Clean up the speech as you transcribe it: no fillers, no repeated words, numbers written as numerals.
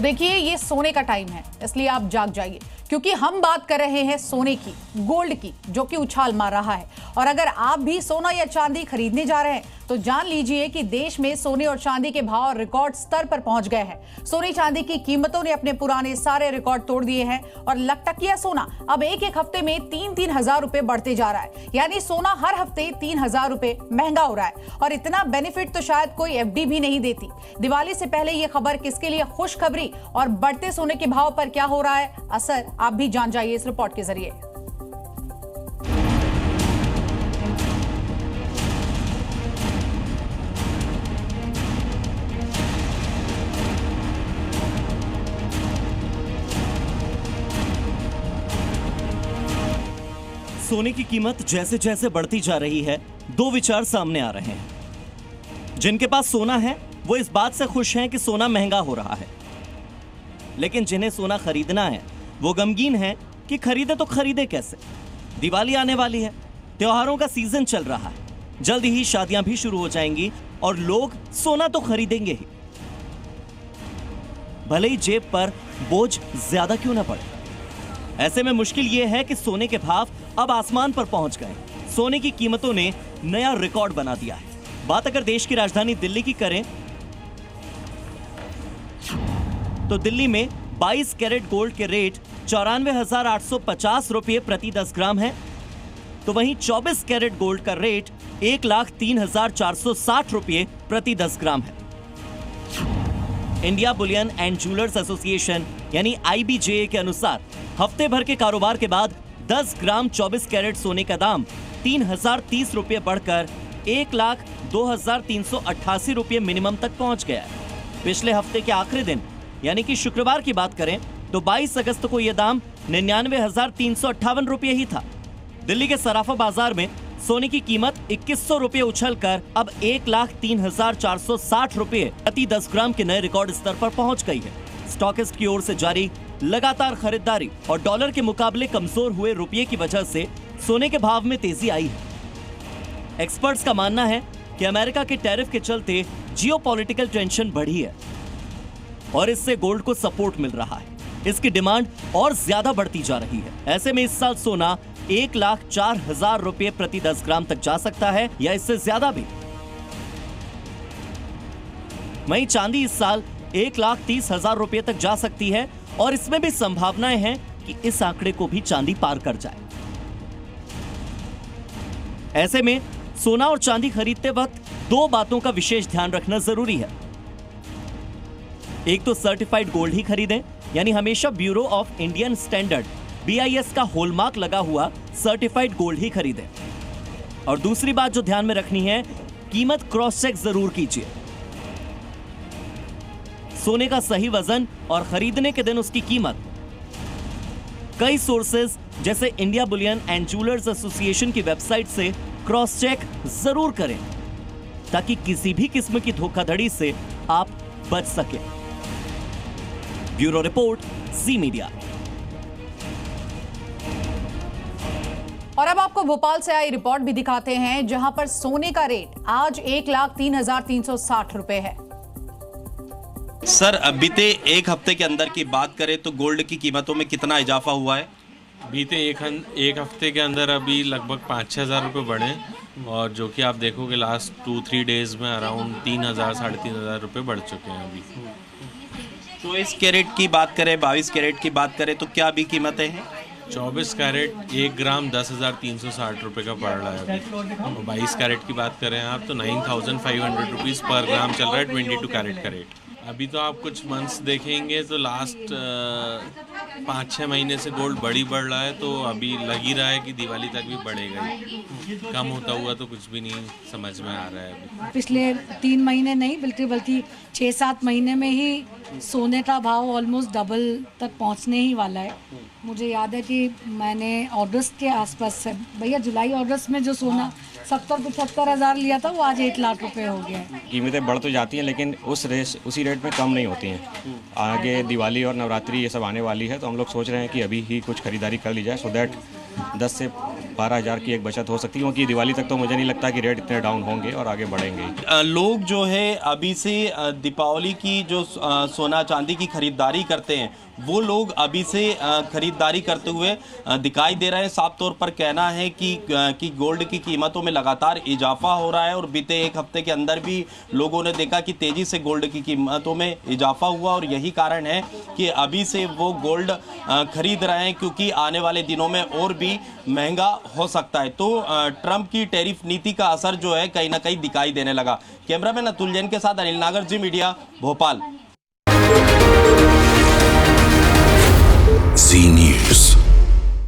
देखिए ये सोने का टाइम है, इसलिए आप जाग जाइए, क्योंकि हम बात कर रहे हैं सोने की, गोल्ड की, जो कि उछाल मार रहा है। और अगर आप भी सोना या चांदी खरीदने जा रहे हैं तो जान लीजिए कि देश में सोने और चांदी के भाव रिकॉर्ड स्तर पर पहुंच गए हैं। सोने चांदी की कीमतों ने अपने पुराने सारे रिकॉर्ड तोड़ दिए हैं और लखटकिया सोना अब एक हफ्ते में 3-3 हजार रुपए बढ़ते जा रहा है। यानी सोना हर हफ्ते 3 हजार रुपए महंगा हो रहा है और इतना बेनिफिट तो शायद कोई एफडी भी नहीं देती। दिवाली से पहले यह खबर किसके लिए खुशखबरी और बढ़ते सोने के भाव पर क्या हो रहा है असर, आप भी जान जाइए इस रिपोर्ट के जरिए। सोने की कीमत जैसे जैसे बढ़ती जा रही है, दो विचार सामने आ रहे हैं। जिनके पास सोना है वो इस बात से खुश हैं कि सोना महंगा हो रहा है, लेकिन जिन्हें सोना खरीदना है वो गमगीन है कि खरीदे तो खरीदे कैसे। दिवाली आने वाली है, त्योहारों का सीजन चल रहा है, जल्द ही शादियां भी शुरू हो जाएंगी और लोग सोना तो खरीदेंगे ही, भले ही जेब पर बोझ ज्यादा क्यों ना पड़े। ऐसे में मुश्किल यह है कि सोने के भाव अब आसमान पर पहुंच गए। सोने की कीमतों ने नया रिकॉर्ड बना दिया है। बात अगर देश की राजधानी दिल्ली की करें तो दिल्ली में 22 कैरेट गोल्ड के रेट 94,850 रुपये प्रति 10 ग्राम है, तो वहीं 24 कैरेट गोल्ड का रेट 1,03,460 रुपये प्रति 10 ग्राम है। India Boolean and jewellers association यानी IBJA के अनुसार हफ्ते भर के कारोबार के बाद 10 ग्राम 24 कैरेट सोने का दाम 3,030 रुपये बढ़कर 1,02,388 रुपये मिनिमम तक पहुंच गया है। पिछले हफ्ते के आखिरी दिन यानी कि शुक्रवार की बात करें तो 22 अगस्त को यह दाम 99,358 रुपये ही था। दिल्ली के सराफा बाजार में सोने की कीमत 2,100 रुपये उछलकर अब 1,03,460 रुपये प्रति 10 ग्राम के नए रिकॉर्ड स्तर पर पहुंच गई है। स्टॉकिस्ट की ओर से जारी लगातार खरीदारी और डॉलर के मुकाबले कमजोर हुए रुपये की वजह से सोने के भाव में तेजी आई है। एक्सपर्ट्स का मानना है कि अमेरिका के टैरिफ के चलते जियोपॉलिटिकल टेंशन बढ़ी है और इससे गोल्ड को सपोर्ट मिल रहा है। इसकी डिमांड और ज्यादा बढ़ती जा रही है। ऐसे में इस साल सोना 1,04,000 रुपये प्रति 10 ग्राम तक जा सकता है या इससे ज्यादा भी। वहीं चांदी इस साल 1,30,000 रुपये तक जा सकती है और इसमें भी संभावनाएं हैं कि इस आंकड़े को भी चांदी पार कर जाए। ऐसे में सोना और चांदी खरीदते वक्त दो बातों का विशेष ध्यान रखना जरूरी है। एक तो सर्टिफाइड गोल्ड ही खरीदें, यानी हमेशा bureau of Indian standard BIS का हॉलमार्क लगा हुआ सर्टिफाइड गोल्ड ही खरीदें। और दूसरी बात जो ध्यान में रखनी है, कीमत क्रॉस चेक जरूर कीजिए। सोने का सही वजन और खरीदने के दिन उसकी कीमत कई सोर्सेज जैसे India Boolean and jewellers association की वेबसाइट से क्रॉस चेक जरूर करें ताकि किसी भी किस्म की धोखाधड़ी से आप बच सकें। ब्यूरो रिपोर्ट, जी मीडिया। और अब आपको भोपाल से आई रिपोर्ट भी दिखाते हैं, जहां पर सोने का रेट आज 1,03,360 रुपए है। सर, बीते एक हफ्ते के अंदर की बात करें तो गोल्ड की कीमतों में कितना इजाफा हुआ है? बीते एक हफ्ते के अंदर अभी लगभग 5-6 हज़ार रुपये बढ़े और जो कि आप देखोगे लास्ट 2-3 डेज में अराउंड 3,000 साढ़े 3,000 रुपये बढ़ चुके हैं अभी। 24 कैरेट की बात करें, 22 कैरेट की बात करें तो क्या अभी कीमतें हैं? 24 कैरेट 1 ग्राम 10,360 रुपये का पड़ रहा है अभी। और 22 कैरेट की बात करें आप तो 9,500 रुपीज़ पर ग्राम चल रहा है 22 कैरेट का रेट। अभी तो आप कुछ मंथ्स देखेंगे तो लास्ट 5-6 महीने से गोल्ड बढ़ रहा है, तो अभी लग ही रहा है कि दिवाली तक भी बढ़ेगा ही। कम होता हुआ तो कुछ भी नहीं समझ में आ रहा है अभी। पिछले 3 महीने नहीं बल्कि 6-7 महीने में ही सोने का भाव ऑलमोस्ट डबल तक पहुंचने ही वाला है। मुझे याद है कि मैंने अगस्त के आसपास से, भैया जुलाई अगस्त में जो सोना 70-75 हज़ार लिया था वो आज 1 लाख रुपए हो गया है। कीमतें बढ़ तो जाती हैं लेकिन उसी रेट में कम नहीं होती हैं। आगे दिवाली और नवरात्रि ये सब आने वाली है तो हम लोग सोच रहे हैं कि अभी ही कुछ खरीदारी कर ली जाए सो दैट 10 से 12,000 की एक बचत हो सकती है, क्योंकि दिवाली तक तो मुझे नहीं लगता कि रेट इतने डाउन होंगे और आगे बढ़ेंगे। लोग जो है अभी से दीपावली की जो सोना चांदी की खरीदारी करते हैं, वो लोग अभी से खरीदारी करते हुए दिखाई दे रहे हैं। साफ तौर पर कहना है कि गोल्ड की कीमतों में लगातार इजाफा हो रहा है और बीते एक हफ्ते के अंदर भी लोगों ने देखा कि तेज़ी से गोल्ड की कीमतों में इजाफा हुआ और यही कारण है कि अभी से वो गोल्ड खरीद रहे हैं, क्योंकि आने वाले दिनों में और भी महंगा हो सकता है। तो ट्रंप की टैरिफ नीति का असर जो है कहीं ना कहीं दिखाई देने लगा। कैमरामैन अतुल जैन के साथ अनिल नागर, जी मीडिया, भोपाल। जी